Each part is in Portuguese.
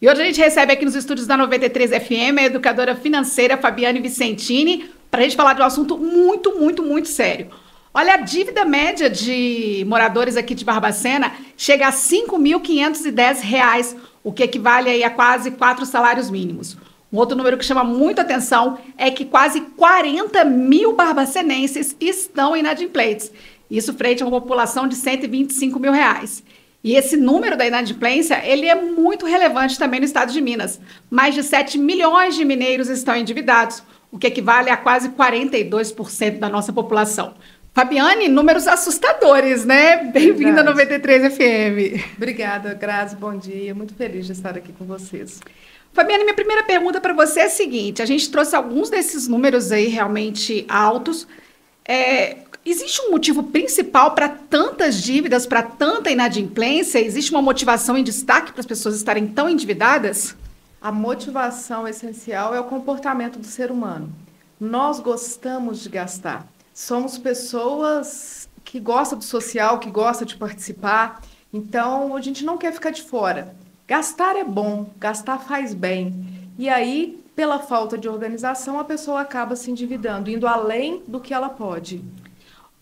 E hoje a gente recebe aqui nos estúdios da 93 FM a educadora financeira Fabiane Vicentini para a gente falar de um assunto muito sério. Olha, a dívida média de moradores aqui de Barbacena chega a R$ 5.510, o que equivale aí a quase 4 salários mínimos. Um outro número que chama muita atenção é que quase 40 mil barbacenenses estão inadimplentes. Isso frente a uma população de 125 mil reais. E esse número da inadimplência, ele é muito relevante também no estado de Minas. Mais de 7 milhões de mineiros estão endividados, o que equivale a quase 42% da nossa população. Fabiane, números assustadores, né? Bem-vinda à 93 FM. Obrigada, Grazi, bom dia. Muito feliz de estar aqui com vocês. Fabiane, minha primeira pergunta para você é a seguinte, a gente trouxe alguns desses números aí realmente altos. Existe um motivo principal para tantas dívidas, para tanta inadimplência? Existe uma motivação em destaque para as pessoas estarem tão endividadas? A motivação essencial é o comportamento do ser humano. Nós gostamos de gastar. Somos pessoas que gostam do social, que gostam de participar. Então, a gente não quer ficar de fora. Gastar é bom, gastar faz bem. E aí, pela falta de organização, a pessoa acaba se endividando, indo além do que ela pode.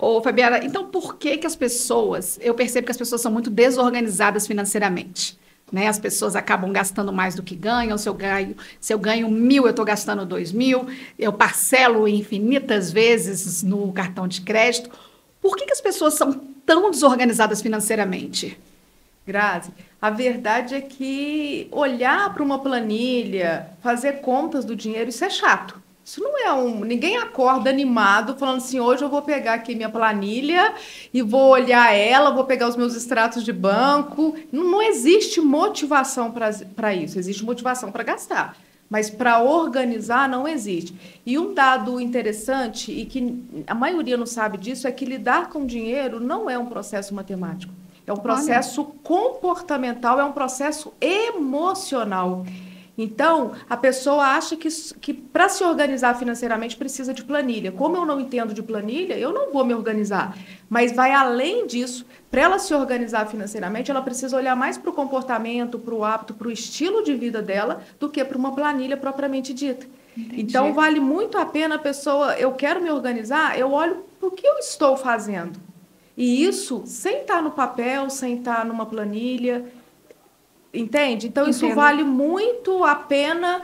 Ô, Fabiana, então por que as pessoas... Eu percebo que as pessoas são muito desorganizadas financeiramente, né? As pessoas acabam gastando mais do que ganham. Se eu ganho 1.000, eu estou gastando 2.000. Eu parcelo infinitas vezes no cartão de crédito. Por que as pessoas são tão desorganizadas financeiramente? Grazi, a verdade é que olhar para uma planilha, fazer contas do dinheiro, isso é chato. Isso não é ninguém acorda animado falando assim, hoje eu vou pegar aqui minha planilha e vou olhar ela, vou pegar os meus extratos de banco. Não existe motivação para isso, existe motivação para gastar. Mas para organizar não existe. E um dado interessante, e que a maioria não sabe disso, é que lidar com dinheiro não é um processo matemático. É um processo comportamental, é um processo emocional. Então, a pessoa acha que para se organizar financeiramente precisa de planilha. Como eu não entendo de planilha, eu não vou me organizar. Mas vai além disso. Para ela se organizar financeiramente, ela precisa olhar mais para o comportamento, para o hábito, para o estilo de vida dela, do que para uma planilha propriamente dita. Entendi. Então, vale muito a pena a pessoa, eu quero me organizar, eu olho para o que eu estou fazendo. E isso sem estar no papel, sem estar numa planilha... Entende? Então, isso vale muito a pena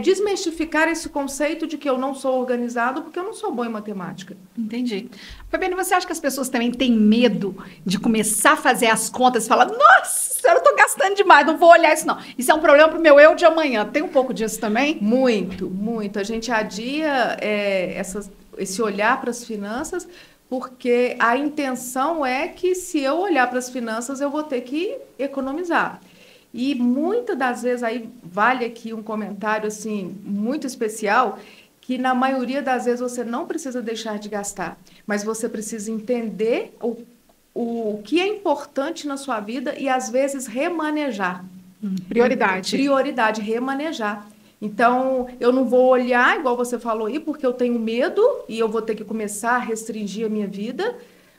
desmistificar esse conceito de que eu não sou organizado porque eu não sou boa em matemática. Entendi. Fabiane, você acha que as pessoas também têm medo de começar a fazer as contas e falar, nossa, eu estou gastando demais, não vou olhar isso não. Isso é um problema para o meu eu de amanhã. Tem um pouco disso também? Muito, muito. A gente adia esse olhar para as finanças porque a intenção é que se eu olhar para as finanças eu vou ter que economizar. E muitas das vezes, aí vale aqui um comentário assim, muito especial, que na maioria das vezes você não precisa deixar de gastar, mas você precisa entender o que é importante na sua vida e, às vezes, remanejar. Prioridade. Prioridade, remanejar. Então, eu não vou olhar, igual você falou aí, porque eu tenho medo e eu vou ter que começar a restringir a minha vida.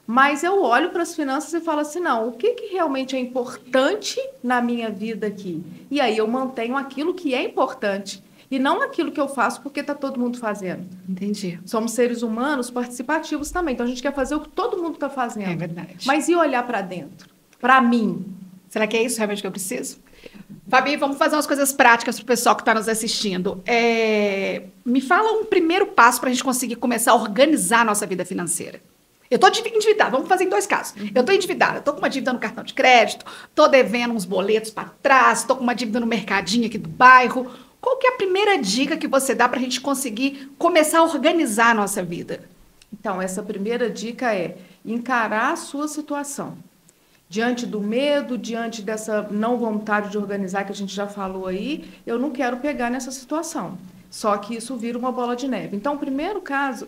Mas eu olho para as finanças e falo assim, não, o que realmente é importante na minha vida aqui? E aí eu mantenho aquilo que é importante e não aquilo que eu faço porque está todo mundo fazendo. Entendi. Somos seres humanos participativos também, então a gente quer fazer o que todo mundo está fazendo. É verdade. Mas e olhar para dentro? Para mim? Será que é isso realmente que eu preciso? Fabi, vamos fazer umas coisas práticas para o pessoal que está nos assistindo. Me fala um primeiro passo para a gente conseguir começar a organizar a nossa vida financeira. Eu estou endividada, vamos fazer em 2 casos. Eu estou endividada, estou com uma dívida no cartão de crédito, estou devendo uns boletos para trás, estou com uma dívida no mercadinho aqui do bairro. Qual que é a primeira dica que você dá para a gente conseguir começar a organizar a nossa vida? Então, essa primeira dica é encarar a sua situação. Diante do medo, diante dessa não vontade de organizar que a gente já falou aí, eu não quero pegar nessa situação. Só que isso vira uma bola de neve. Então, o primeiro caso,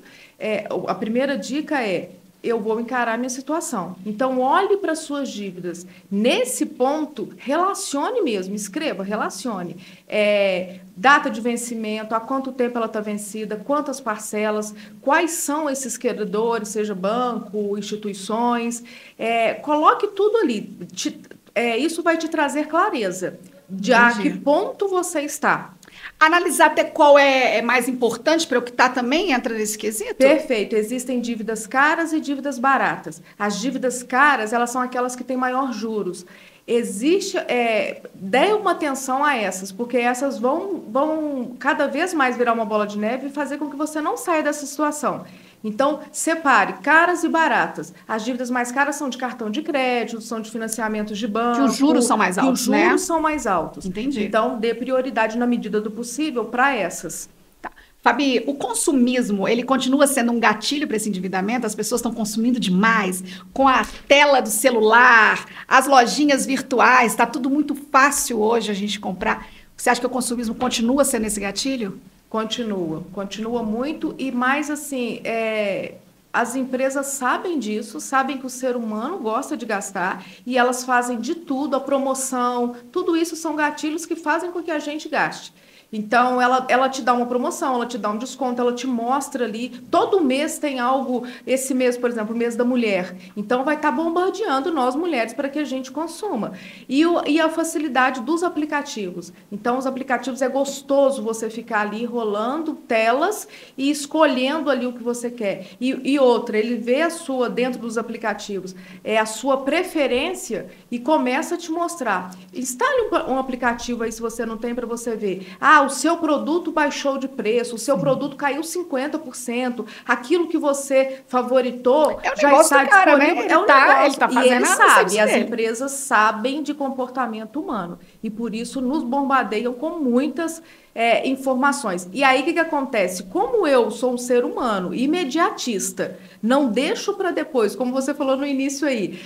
a primeira dica é eu vou encarar a minha situação. Então, olhe para as suas dívidas. Nesse ponto, relacione mesmo, escreva, relacione. Data de vencimento, há quanto tempo ela está vencida, quantas parcelas, quais são esses credores, seja banco, instituições. Coloque tudo ali. Isso vai te trazer clareza. de a que Entendi. ponto você está. Analisar até qual é mais importante para eu quitar também entra nesse quesito? Perfeito. Existem dívidas caras e dívidas baratas. As dívidas caras, elas são aquelas que têm maior juros. Existe, dê uma atenção a essas, porque essas vão cada vez mais virar uma bola de neve e fazer com que você não saia dessa situação. Então, separe caras e baratas. As dívidas mais caras são de cartão de crédito, são de financiamentos de Que os banco, juros são mais que os altos, né? juros são mais altos. Entendi. Então, dê prioridade na medida do possível para essas. Tá. Fabi, o consumismo, ele continua sendo um gatilho para esse endividamento? As pessoas estão consumindo demais com a tela do celular, as lojinhas virtuais, está tudo muito fácil hoje a gente comprar. Você acha que o consumismo continua sendo esse gatilho? Continua muito e mais assim, as empresas sabem disso, sabem que o ser humano gosta de gastar e elas fazem de tudo, a promoção, tudo isso são gatilhos que fazem com que a gente gaste. Então, ela te dá uma promoção, ela te dá um desconto, ela te mostra ali. Todo mês tem algo, esse mês, por exemplo, o mês da mulher. Então, vai estar bombardeando nós mulheres para que a gente consuma. E a facilidade dos aplicativos. Então, os aplicativos é gostoso você ficar ali rolando telas e escolhendo ali o que você quer. E outra, ele vê a sua, dentro dos aplicativos, a sua preferência e começa a te mostrar. Instale um aplicativo aí, se você não tem, para você ver. O seu produto baixou de preço, o seu produto caiu 50%, aquilo que você favoritou É o já negócio está do cara, né? disponível. Ele tá E fazendo ele a sabe, receita e as dele. empresas sabem de comportamento humano. E por isso nos bombardeiam com muitas informações. E aí o que acontece? Como eu sou um ser humano imediatista, não deixo para depois, como você falou no início aí,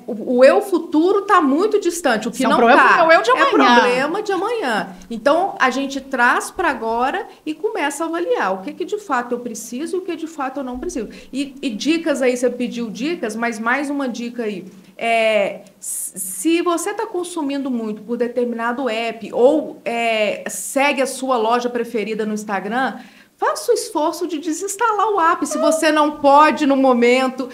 o eu futuro está muito distante, o que Isso é um não problema está. pro eu de É amanhã. problema de amanhã. Então, a gente traz para agora e começa a avaliar o que de fato eu preciso e o que de fato eu não preciso. E dicas aí, você pediu dicas, mas mais uma dica aí. Se você está consumindo muito por determinado app ou segue a sua loja preferida no Instagram, faça o esforço de desinstalar o app. Se você não pode no momento,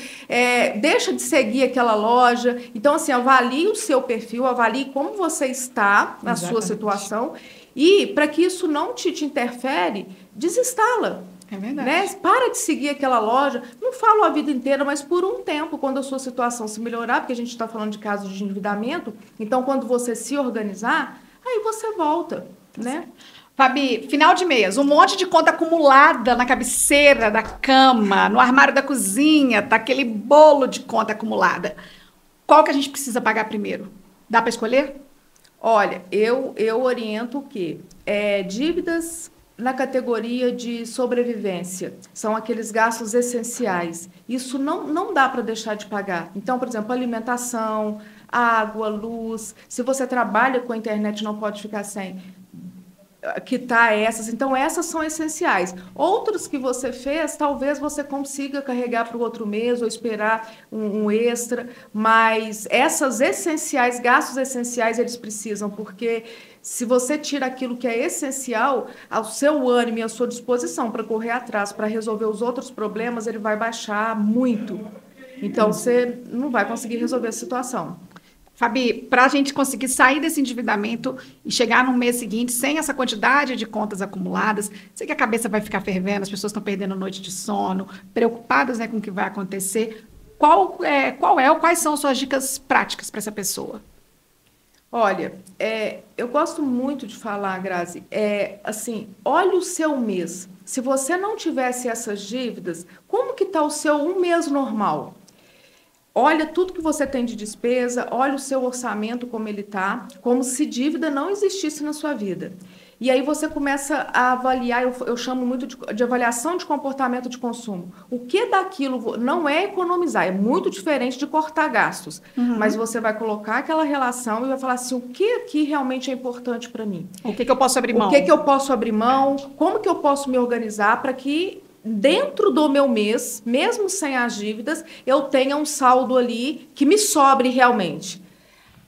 deixa de seguir aquela loja. Então, assim, avalie o seu perfil, avalie como você está na sua Exatamente. situação. E, para que isso não te interfere, desinstala. É verdade. Né? Para de seguir aquela loja. Não falo a vida inteira, mas por um tempo, quando a sua situação se melhorar, porque a gente está falando de casos de endividamento, então quando você se organizar, aí você volta, né? Fabi, final de mês, um monte de conta acumulada na cabeceira da cama, no armário da cozinha, tá aquele bolo de conta acumulada. Qual que a gente precisa pagar primeiro? Dá para escolher? Olha, eu oriento o quê? Dívidas na categoria de sobrevivência. São aqueles gastos essenciais. Isso não dá para deixar de pagar. Então, por exemplo, alimentação, água, luz. Se você trabalha com a internet, não pode ficar sem quitar essas. Então, essas são essenciais. Outros que você fez, talvez você consiga carregar para o outro mês ou esperar um extra, mas essas essenciais, gastos essenciais, eles precisam, porque se você tira aquilo que é essencial, ao seu ânimo e à sua disposição para correr atrás, para resolver os outros problemas, ele vai baixar muito. Então, você não vai conseguir resolver a situação. Fabi, para a gente conseguir sair desse endividamento e chegar no mês seguinte sem essa quantidade de contas acumuladas, sei que a cabeça vai ficar fervendo, as pessoas estão perdendo noite de sono, preocupadas, né, com o que vai acontecer. Quais são suas dicas práticas para essa pessoa? Olha, eu gosto muito de falar, Grazi, assim, olha o seu mês. Se você não tivesse essas dívidas, como que está o seu um mês normal? Olha tudo que você tem de despesa, olha o seu orçamento como ele está, como se dívida não existisse na sua vida. E aí você começa a avaliar, eu chamo muito de avaliação de comportamento de consumo. O que daquilo não é economizar, é muito diferente de cortar gastos. Mas você vai colocar aquela relação e vai falar assim, o que aqui realmente é importante para mim? O que eu posso abrir mão? O que eu posso abrir mão? Como que eu posso me organizar para que dentro do meu mês, mesmo sem as dívidas, eu tenha um saldo ali que me sobre realmente.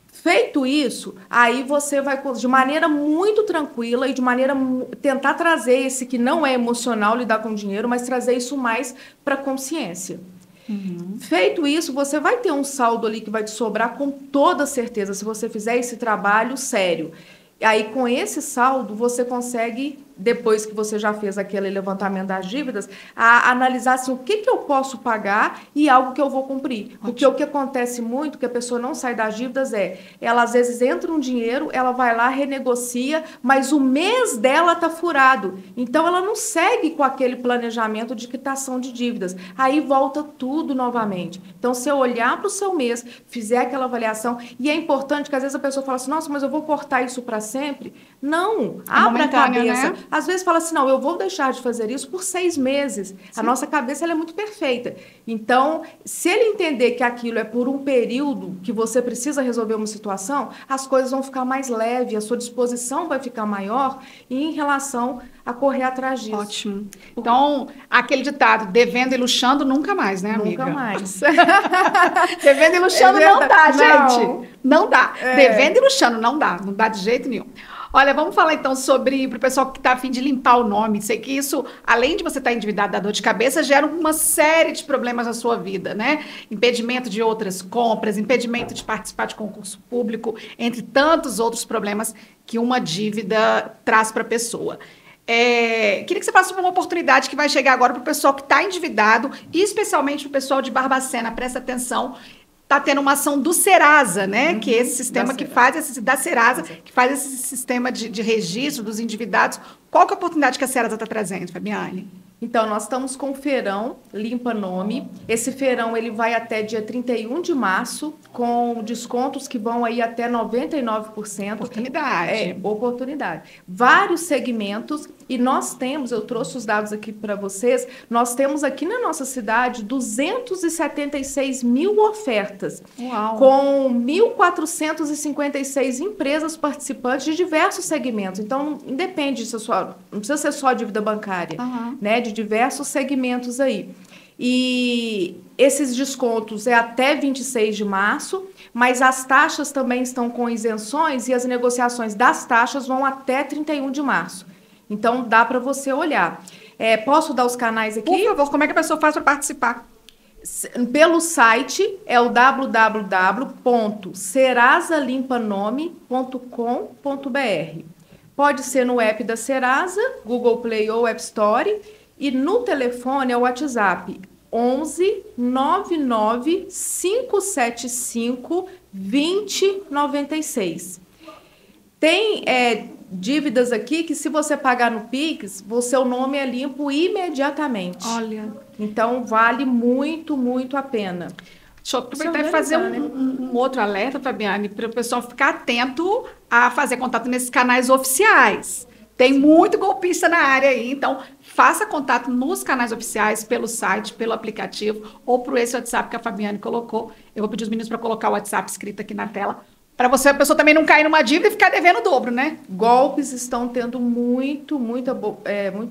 Feito isso, aí você vai de maneira muito tranquila e de maneira tentar trazer esse que não é emocional lidar com dinheiro, mas trazer isso mais para a consciência. Feito isso, você vai ter um saldo ali que vai te sobrar com toda certeza, se você fizer esse trabalho sério. Aí, com esse saldo, você consegue, depois que você já fez aquele levantamento das dívidas, analisar assim, o que eu posso pagar e algo que eu vou cumprir. Ótimo. Porque o que acontece muito, que a pessoa não sai das dívidas, ela às vezes entra um dinheiro, ela vai lá, renegocia, mas o mês dela está furado. Então, ela não segue com aquele planejamento de quitação de dívidas. Aí volta tudo novamente. Então, se eu olhar para o seu mês, fizer aquela avaliação, e é importante que às vezes a pessoa fala assim, nossa, mas eu vou cortar isso para sempre. Não, abra a cabeça. Né? Às vezes fala assim, não, eu vou deixar de fazer isso por 6 meses. Sim. A nossa cabeça ela é muito perfeita. Então, se ele entender que aquilo é por um período que você precisa resolver uma situação, as coisas vão ficar mais leves, a sua disposição vai ficar maior em relação a correr atrás disso. Ótimo. Então, aquele ditado, devendo e luxando, nunca mais, né, amiga? Nunca mais. Devendo e luxando não dá, gente. Não dá. Devendo e luxando não dá. Não dá de jeito nenhum. Olha, vamos falar então sobre, para o pessoal que está a fim de limpar o nome. Sei que isso, além de você estar endividado da dor de cabeça, gera uma série de problemas na sua vida, né? Impedimento de outras compras, impedimento de participar de concurso público, entre tantos outros problemas que uma dívida traz para a pessoa. Queria que você falasse sobre uma oportunidade que vai chegar agora para o pessoal que está endividado e especialmente para o pessoal de Barbacena. Presta atenção. Está tendo uma ação do Serasa, né? Que é esse sistema que faz da Serasa, que faz esse sistema de registro dos endividados. Qual que é a oportunidade que a Serasa está trazendo, Fabiane? Então, nós estamos com o feirão Limpa Nome. Esse feirão ele vai até dia 31 de março, com descontos que vão aí até 99%. Oportunidade. Oportunidade. Vários segmentos. E nós temos, eu trouxe os dados aqui para vocês, nós temos aqui na nossa cidade 276 mil ofertas. Uau. Com 1.456 empresas participantes de diversos segmentos. Então, independe se não precisa ser só dívida bancária, né? De diversos segmentos aí. E esses descontos é até 26 de março, mas as taxas também estão com isenções e as negociações das taxas vão até 31 de março. Então, dá para você olhar. Posso dar os canais aqui? Por favor, como é que a pessoa faz para participar? Pelo site, é o www.serasalimpaNome.com.br. Pode ser no app da Serasa, Google Play ou App Store. E no telefone é o WhatsApp 11 99 575 2096. Tem dívidas aqui que se você pagar no Pix, o seu nome é limpo imediatamente. Olha. Então, vale muito, muito a pena. Deixa eu aproveitar e fazer um outro alerta, Fabiane, para o pessoal ficar atento a fazer contato nesses canais oficiais. Tem muito golpista na área aí, então faça contato nos canais oficiais, pelo site, pelo aplicativo ou por esse WhatsApp que a Fabiane colocou. Eu vou pedir os meninos para colocar o WhatsApp escrito aqui na tela, para a pessoa também não cair numa dívida e ficar devendo o dobro, né? Golpes estão tendo muito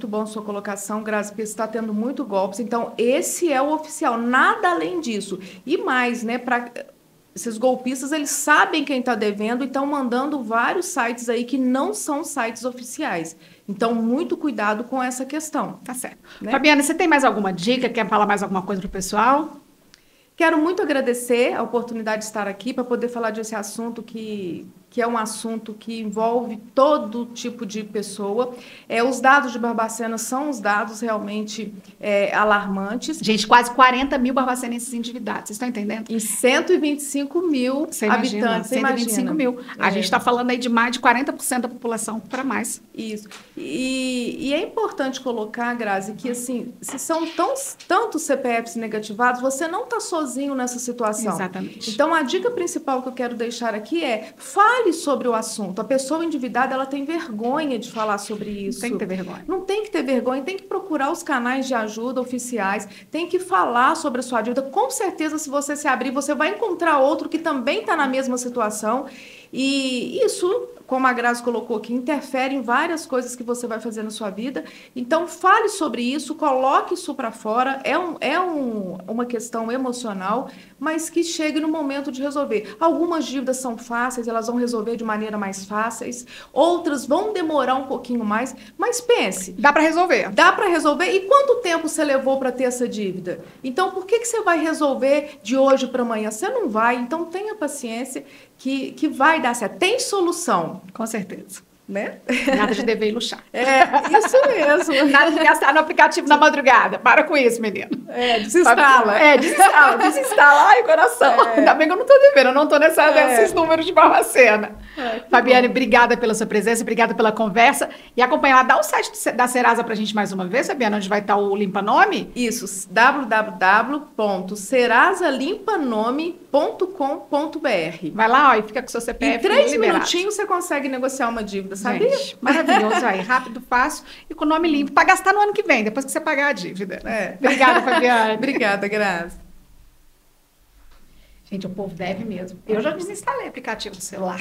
bom sua colocação, Grazi, porque está tendo muito golpes. Então, esse é o oficial, nada além disso. E mais, né, esses golpistas, eles sabem quem está devendo e estão mandando vários sites aí que não são sites oficiais. Então, muito cuidado com essa questão. Tá certo. Né? Fabiana, você tem mais alguma dica? Quer falar mais alguma coisa para o pessoal? Quero muito agradecer a oportunidade de estar aqui para poder falar desse assunto que é um assunto que envolve todo tipo de pessoa. Os dados de Barbacena são os dados realmente alarmantes. Gente, quase 40 mil barbacenenses endividados, vocês estão entendendo? Em 125 mil habitantes. 125 mil. A gente está falando aí de mais de 40% da população para mais. Isso. E é importante colocar, Grazi, que assim, se são tantos CPFs negativados, você não está sozinho nessa situação. Exatamente. Então, a dica principal que eu quero deixar aqui fale sobre o assunto. A pessoa endividada, ela tem vergonha de falar sobre isso. Não tem que ter vergonha. Não tem que ter vergonha, tem que procurar os canais de ajuda oficiais, tem que falar sobre a sua dívida. Com certeza, se você se abrir, você vai encontrar outro que também está na mesma situação. E isso como a Grazi colocou, que interfere em várias coisas que você vai fazer na sua vida. Então, fale sobre isso, coloque isso para fora. Uma questão emocional, mas que chegue no momento de resolver. Algumas dívidas são fáceis, elas vão resolver de maneira mais fáceis. Outras vão demorar um pouquinho mais, mas pense. Dá para resolver. Dá para resolver. E quanto tempo você levou para ter essa dívida? Então, por que você vai resolver de hoje para amanhã? Você não vai. Então, tenha paciência que vai dar certo. Tem solução. Com certeza. Né? Nada de dever e luxar. Isso mesmo. Nada de gastar no aplicativo na madrugada. Para com isso, menino. Desinstala. Desinstala. Ai, coração. Ainda bem que eu não tô devendo, eu não tô nesses números de Barbacena. Fabiane, obrigada pela sua presença, obrigada pela conversa. E acompanhar, dá o site da Serasa pra gente mais uma vez, Fabiane, onde vai estar o Limpa Nome? Isso, www.serasalimpanome.com.br. Vai lá, ó, e fica com o seu CPF. Em 3 minutinhos você consegue negociar uma dívida, sabia? Gente, maravilhoso aí, rápido, fácil e com nome limpo, para gastar no ano que vem, depois que você pagar a dívida. Obrigada, Fabiane. Obrigada, Grazi. Gente, o povo deve mesmo. Eu já desinstalei o aplicativo do celular.